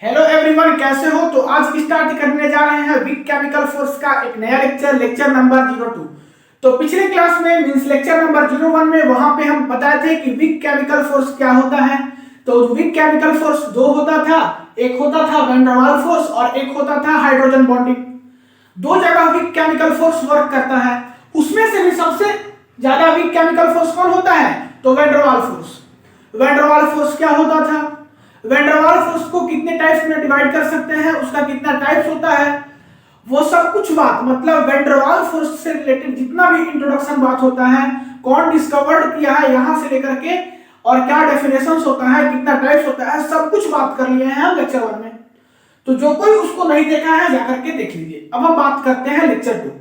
Hello everyone, कैसे हो। तो आज स्टार्ट करने जा रहे हैं वीक केमिकल फोर्स का एक नया लेक्चर नंबर 02। तो पिछले क्लास में मींस लेक्चर नंबर 01 में वहां पे हम बताए थे कि वीक केमिकल फोर्स क्या होता है। तो वीक केमिकल फोर्स दो होता था, एक होता था वैन डर वाल्स फोर्स और एक होता था हाइड्रोजन बॉन्डिंग। दो जगह वीक केमिकल फोर्स वर्क करता है। उसमें से भी सबसे ज्यादा वीक केमिकल फोर्स कौन होता है? तो van der Waals force. Van der Waals force क्या होता था? वैन डर वाल्स फोर्स को कितने टाइप्स में डिवाइड कर सकते हैं, उसका कितना टाइप्स होता है, वो सब कुछ बात मतलब वैन डर वाल्स फोर्स से रिलेटेड जितना भी इंट्रोडक्शन बात होता है, कौन डिस्कवर्ड किया है यहां से लेकर के, और क्या डेफिनेशंस होता है, कितना टाइप्स होता है, सब कुछ बात कर लिए हैं हम लेक्चर 1 में। तो जो कोई उसको नहीं देखा है जाकर के देख लीजिए। अब हम बात करते हैं लेक्चर 2।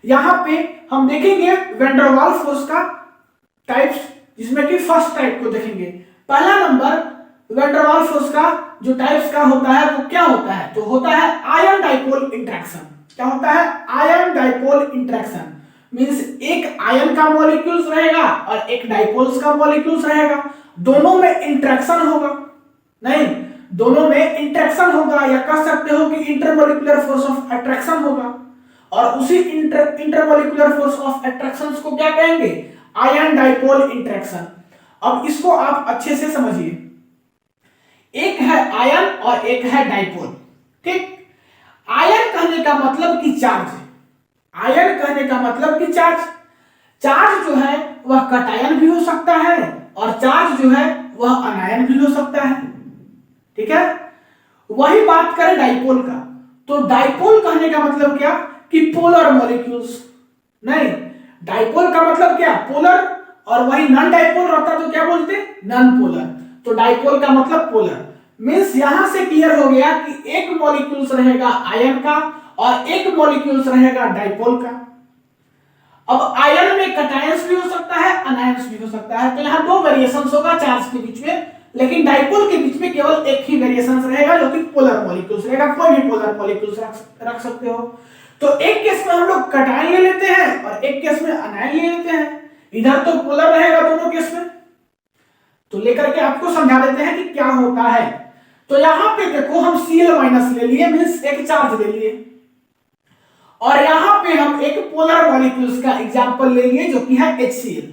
यहां पे हम देखेंगे वैन डर वाल्स फोर्स का टाइप्स, जिसमें कि फर्स्ट टाइप को देखेंगे। पहला number van der Waals force का जो टाइप्स का होता है वो क्या होता है? तो होता है आयन डाइपोल इंटरेक्शन। क्या होता है? Ion dipole interaction. मींस एक आयन का मॉलिक्यूल्स रहेगा और एक डाइपोल्स का मॉलिक्यूल्स रहेगा, दोनों में इंटरेक्शन होगा। नहीं, दोनों में इंटरेक्शन होगा, या कह सकते हो कि इंटरमोलिकुलर फोर्स ऑफ अट्रैक्शन होगा। और उसी इंटरमोलिकुलर फोर्स ऑफ अट्रैक्शन को क्या कहेंगे? Ion dipole interaction. अब इसको आप अच्छे से समझिए, एक है आयन और एक है डाइपोल। ठीक, आयन कहने का मतलब कि चार्ज। आयन कहने का मतलब कि चार्ज। चार्ज जो है वह कटायन भी हो सकता है और चार्ज जो है वह अनायन भी हो सकता है। ठीक है, वही बात करें डाइपोल का, तो डाइपोल कहने का मतलब क्या कि पोलर मॉलिक्यूल्स। नहीं, डाइपोल का मतलब क्या? पोलर। और वही नॉन डाइपोल रहता तो क्या बोलते? Non polar. तो डाइपोल का मतलब पोलर। मींस यहां से क्लियर हो गया कि एक मॉलिक्यूल्स रहेगा आयन का और एक मॉलिक्यूल्स रहेगा डाइपोल का। अब आयन में कटायंस भी हो सकता है, अनायंस भी हो सकता है। तो यहां दो वेरिएशंस होगा चार्ज के बीच में, लेकिन डाइपोल के बीच में केवल एक ही वेरिएशन रहेगा जो कि पोलर मॉलिक्यूल्स रहेगा। कोई भी पोलर मॉलिक्यूल्स रख सकते हो। तो एक केस में हम लोग कटायन ले लेते हैं और एक केस में अनायन ले लेते हैं। इधर तो पोलर रहेगा दोनों केस में। तो लेकर के आपको समझा देते हैं कि क्या होता है। तो यहां पे देखो, हम Cl माइनस ले लिए, मींस एक चार्ज ले लिए, और यहां पे हम एक पोलर मॉलिक्यूल्स का एग्जांपल ले लिए जो कि है HCl।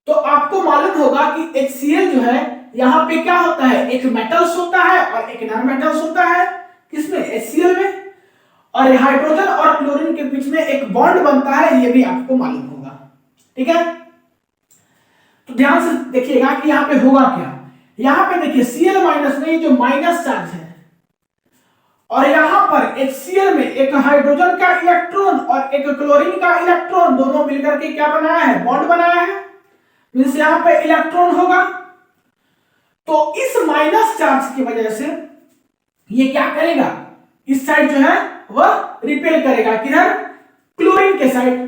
तो आपको मालूम होगा कि HCl जो है यहां पे क्या होता है? एक मेटल्स होता है और एक नॉन मेटल्स होता है। किसमें? HCl में। और हाइड्रोजन और क्लोरीन के बीच में एक बॉन्ड बनता है, ये भी आपको मालूम होगा। ठीक है, तो ध्यान से देखिएगा कि यहां पे होगा क्या। यहां पे देखिए Cl माइनस में ये जो माइनस चार्ज है, और यहां पर HCl में एक हाइड्रोजन का इलेक्ट्रॉन और एक क्लोरीन का इलेक्ट्रॉन दोनों मिलकर के क्या बनाया है? बॉन्ड बनाया है। मींस यहां पे इलेक्ट्रॉन होगा। तो इस माइनस चार्ज की वजह से ये क्या करेगा? इस साइड जो है वह रिपेल करेगा, किधर? क्लोरीन के साइड।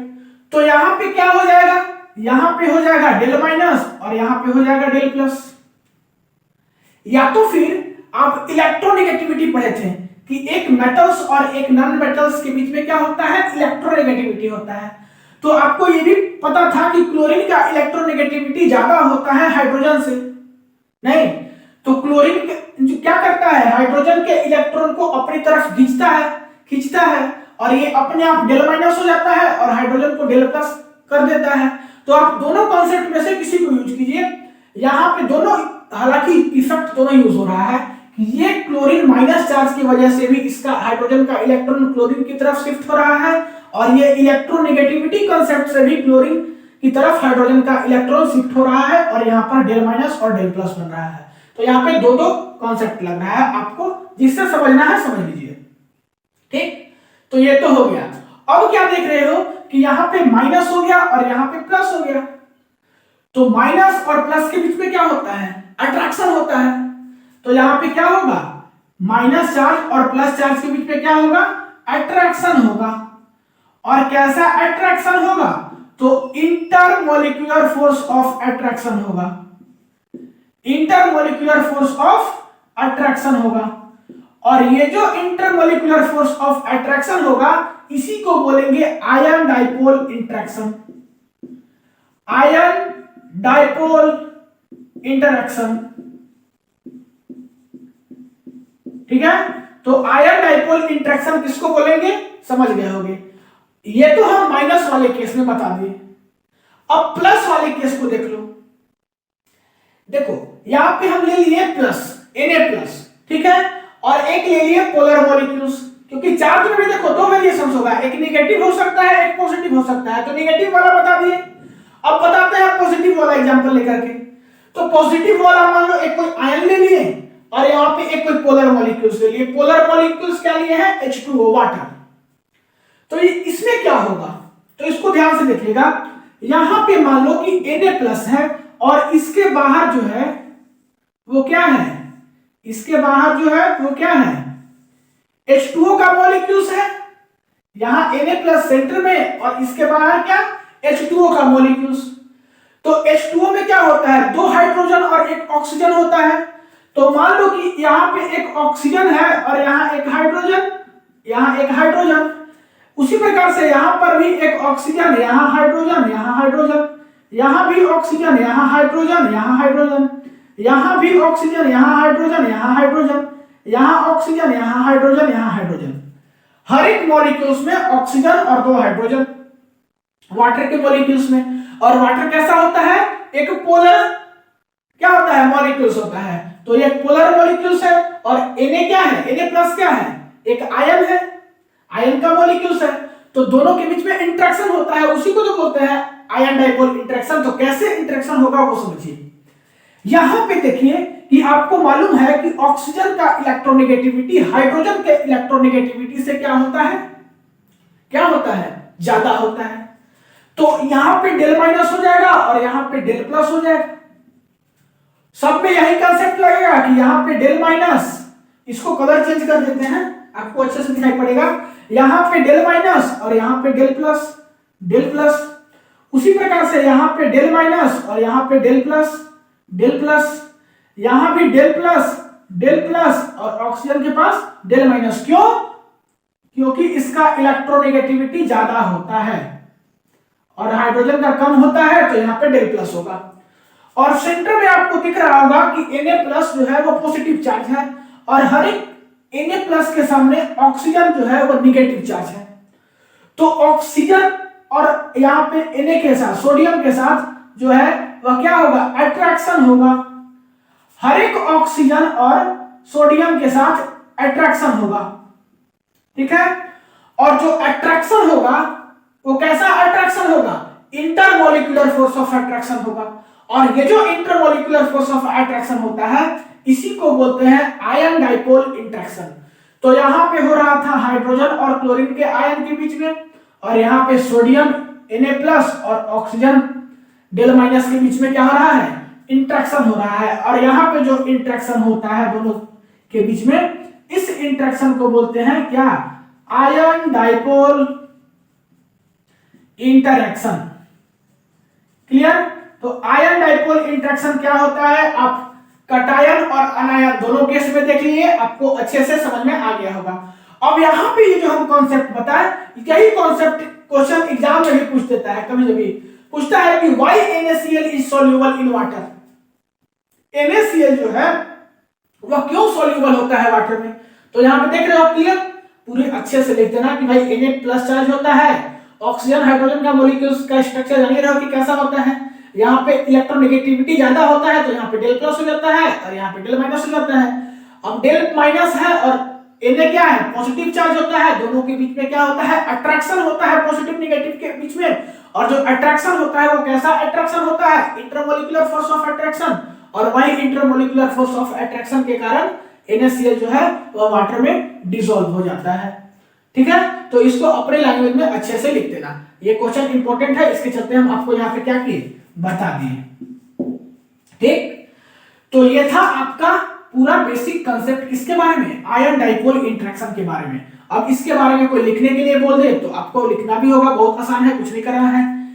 तो यहां पे क्या हो जाएगा? यहां पे हो जाएगा डेल माइनस और यहां पे हो जाएगा डेल प्लस। या तो फिर आप इलेक्ट्रोनेगेटिविटी पढ़े थे कि एक मेटल्स और एक नॉन मेटल्स के बीच में क्या होता है? इलेक्ट्रोनेगेटिविटी होता है। तो आपको ये भी पता था कि क्लोरीन का इलेक्ट्रोनेगेटिविटी ज्यादा होता है हाइड्रोजन से। नहीं, तो क्लोरीन जो क्या करता है? हाइड्रोजन के इलेक्ट्रॉन को अपनी तरफ खींचता है और ये अपने आप डेल माइनस हो जाता है और हाइड्रोजन को डेल प्लस कर देता है। तो आप दोनों कॉन्सेप्ट में से किसी को यूज कीजिए। यहां पे दोनों, हालांकि इफेक्ट दोनों यूज हो रहा है कि ये क्लोरीन माइनस चार्ज की वजह से भी इसका हाइड्रोजन का इलेक्ट्रॉन क्लोरीन की तरफ शिफ्ट हो रहा है, और ये इलेक्ट्रोनेगेटिविटी कॉन्सेप्ट से भी क्लोरीन की तरफ हाइड्रोजन का इलेक्ट्रॉन शिफ्ट हो रहा है, और यहाँ पर डेल माइनस और डेल प्लस बन रहा है। तो यहाँ पे दो दो कॉन्सेप्ट लग रहा है आपको, जिससे समझना है समझ लीजिए। ठीक, तो ये तो हो गया। अब क्या देख रहे हो कि यहाँ पे माइनस हो गया और यहाँ पे प्लस हो गया। तो माइनस और प्लस के बीच में क्या होता है? अट्रैक्शन होता है। तो यहाँ पे क्या होगा? माइनस चार्ज और प्लस चार्ज के बीच में क्या होगा? अट्रैक्शन होगा। और कैसा अट्रैक्शन होगा? तो इंटरमोलिक्यूलर फोर्स ऑफ अट्रैक्शन होगा। इंटरमोलिक्यूलर फोर्स ऑफ अट्रैक्शन होगा। और ये जो इंटरमोलिक्यूलर फोर्स ऑफ अट्रैक्शन होगा, इसी को बोलेंगे ion dipole interaction. Ion dipole interaction. ठीक है, तो आयन डाइपोल इंटरेक्शन किसको बोलेंगे, समझ गए होंगे। ये तो हम माइनस वाले केस में बता दिए। अब प्लस वाले केस को देख लो। देखो यहां पे हम ले लिए प्लस Na+, ठीक है, और एक ले लिए पोलर मॉलिक्यूल्स, क्योंकि चार्ज में भी देखो दो वेरिएशंस होगा, एक नेगेटिव हो सकता है, एक पॉजिटिव हो सकता है, तो नेगेटिव वाला बता दिए। अब बताते हैं पॉजिटिव वाला एग्जांपल लेकर के। तो पॉजिटिव वाला मान लो एक कोई आयन ले लिए और यहाँ पे एक कोई पोलर मॉलिक्यूल्स ले लिए। पोलर मॉलिक्यूल्स क्या लिए हैं, H2O वाटर। तो इसमें क्या होगा, तो इसको ध्यान से देखिएगा। यहां पे मान लो कि Na+ है और इसके बाहर जो है वो क्या है, इसके बाहर जो है वो क्या है, H2O का मॉलिक्यूल्स है। यहां Na+ सेंटर में और इसके बाहर क्या, H2O का मॉलिक्यूल्स। तो H2O में क्या होता है, दो हाइड्रोजन और एक ऑक्सीजन होता है। तो मान लो कि यहां पे एक ऑक्सीजन है और यहां एक हाइड्रोजन, यहां एक हाइड्रोजन। उसी प्रकार से यहां पर भी एक ऑक्सीजन, यहां हाइड्रोजन, यहां हाइड्रोजन, यहां भी ऑक्सीजन, यहां हाइड्रोजन, यहां हाइड्रोजन, यहां भी ऑक्सीजन, यहां हाइड्रोजन, यहां हाइड्रोजन, यहां ऑक्सीजन, यहां हाइड्रोजन, यहां हाइड्रोजन। हर एक मॉलिक्यूल्स में ऑक्सीजन और दो हाइड्रोजन वाटर के मॉलिक्यूल्स में। और वाटर कैसा होता है, एक पोलर क्या होता है, मॉलिक्यूल्स होता है। तो ये पोलर मॉलिक्यूल्स है और Na क्या है, Na+ क्या है, एक आयन है, आयन का मॉलिक्यूल्स है। तो दोनों के बीच में इंटरेक्शन होता है, उसी को तो बोलते हैं आयन डाइपोल इंटरेक्शन। तो कैसे इंटरेक्शन होगा वो समझिए। यहां पे देखिए कि आपको मालूम है कि ऑक्सीजन का इलेक्ट्रोनेगेटिविटी हाइड्रोजन के इलेक्ट्रोनेगेटिविटी से क्या होता है, क्या होता है, ज्यादा होता है। तो यहां पे del- हो जाएगा और यहां पे del+ हो जाएगा। सब में यही कंसेप्ट लगेगा कि यहां पे del-, इसको कलर चेंज कर देते हैं, आपको अच्छे से दिखाई पड़ेगा। यहां पे del- और यहां पे del+। उसी प्रकार से यहां पे del- और यहां पे del+। यहां भी del+ और ऑक्सीजन के पास del-। क्यों, क्योंकि इसका इलेक्ट्रोनेगेटिविटी ज्यादा होता है और हाइड्रोजन का कम होता है, तो यहां पे del+ होगा। और सेंटर में आपको दिख रहा होगा कि Na+ जो है वो पॉजिटिव चार्ज है और हर एक Na+ के सामने ऑक्सीजन जो है वो निगेटिव चार्ज है। तो ऑक्सीजन और यहाँ पे Na के साथ, सोडियम के साथ जो है वह क्या होगा, अट्रैक्शन होगा। हर एक ऑक्सीजन और सोडियम के साथ अट्रैक्शन होगा, ठीक है। और जो अट्रैक्शन होगा वो कैसा अट्रैक्शन होगा, इंटरमोलिकुलर फोर्स ऑफ अट्रैक्शन होगा। और ये जो इंटरमोलिकुलर फोर्स ऑफ अट्रैक्शन होता है इसी को बोलते हैं आयन डाइपोल इंटरेक्शन। तो यहां पे हो रहा था हाइड्रोजन और क्लोरीन के आयन के बीच में, और यहां पे सोडियम Na+ और ऑक्सीजन del- के बीच में क्या हो रहा है, इंटरेक्शन हो रहा है। और यहां पे जो इंटरेक्शन होता है दोनों के बीच में, इस इंटरेक्शन को बोलते हैं क्या, आयन डाइपोल इंटरेक्शन। क्लियर। तो आयन डाइपोल इंटरेक्शन क्या होता है, आप कटायन और अनायन दोनों केस में देख लिए, आपको अच्छे से समझ में आ गया होगा। अब यहां पे ये जो हम कॉन्सेप्ट बताए, यही कॉन्सेप्ट क्वेश्चन एग्जाम में भी पूछ देता है, कभी कभी पूछता है कि why NaCl is soluble in water. NaCl जो है वह क्यों सॉल्युबल होता है वाटर में। तो यहां पे देख रहे हो आप, क्लियर, पूरे अच्छे से लिख देना कि भाई Na+ चार्ज होता है, ऑक्सीजन हाइड्रोजन का मॉलिक्यूल्स का स्ट्रक्चर जान रहे हो कि कैसा होता है। यहाँ पे इलेक्ट्रोनेगेटिविटी ज्यादा होता है तो यहाँ पे del+ हो जाता है और यहाँ पे del- हो जाता है। अब del- है और Na क्या है, पॉजिटिव चार्ज होता है, दोनों के बीच में क्या होता है, अट्रैक्शन होता है पॉजिटिव नेगेटिव के बीच में। और जो अट्रैक्शन होता है वो कैसा अट्रैक्शन होता है, इंटरमोलिकुलर फोर्स ऑफ अट्रैक्शन। और वही इंटरमोलिकुलर फोर्स ऑफ अट्रैक्शन के कारण NaCl जो है वह वाटर में डिसॉल्व हो जाता है, ठीक है। तो इसको अपने लैंग्वेज में अच्छे से लिख देना, ये क्वेश्चन इंपॉर्टेंट है, इसके चलते हम आपको यहाँ पे क्या किए, बता दिए, ठीक। तो ये था आपका पूरा बेसिक कंसेप्ट किसके बारे में, आयन डाइपोल इंटरेक्शन के बारे में। अब इसके बारे में कोई लिखने के लिए बोल दे तो आपको लिखना भी होगा, बहुत आसान है, कुछ नहीं करना है।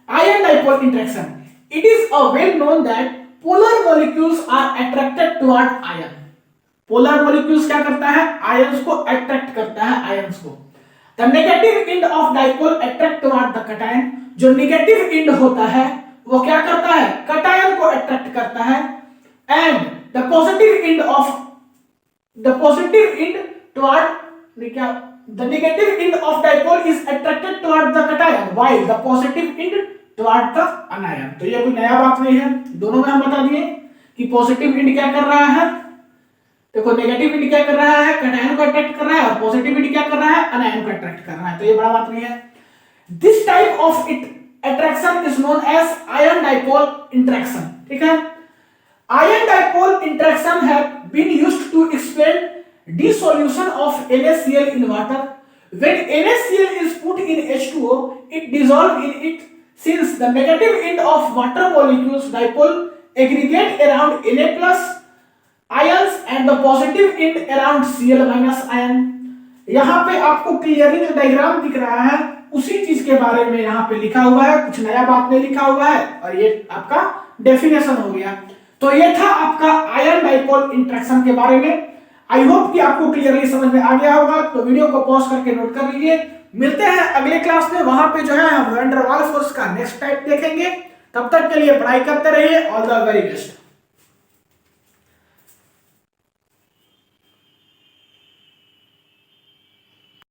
Ion dipole interaction, it is a well known that polar molecules are attracted toward ion. Polar molecules क्या करता है, आयंस को अट्रैक्ट करता है, आयंस को। The negative end of dipole attract toward the cation, जो नेगेटिव एंड होता है वो क्या करता है, कैटायन को अट्रैक्ट करता है। And the positive end of the positive end toward क्या the negative end of dipole is attracted toward the cation while the positive end toward the anion. तो ये कोई नया बात नहीं है, दोनों में हम बता दिए कि पॉजिटिव इंड क्या कर रहा है, देखो नेगेटिव इंड क्या कर रहा है, कटायन को अट्रैक्ट कर रहा है, और पॉजिटिव इंड क्या कर रहा है, अनायन को अट्रैक्ट कर रहा है। तो ये बड़ा बात नहीं है। This type of it attraction is known as ion dipole interaction। ठीक है, ion dipole interaction have been used to explain dissolution of NaCl in water। when NaCl is put in H2O it dissolves in it since the negative end of water molecules dipole aggregate around Na plus ions and the positive end around Cl minus ion। यहाँ पे आपको clearly जो diagram दिख रहा है उसी चीज के बारे में यहाँ पे लिखा हुआ है, कुछ नया बात नहीं लिखा हुआ है, और ये आपका डेफिनेशन हो गया। तो ये था आपका आयन डाइपोल इंटरेक्शन के बारे में। आई होप कि आपको क्लियरली समझ में आ गया होगा। तो वीडियो को पॉज करके नोट कर लीजिए। मिलते हैं अगले क्लास में, वहां पे जो है हम वैन डर वाल्स फोर्स का नेक्स्ट टाइप देखेंगे। तब तक के लिए पढ़ाई करते रहिए। All the very best.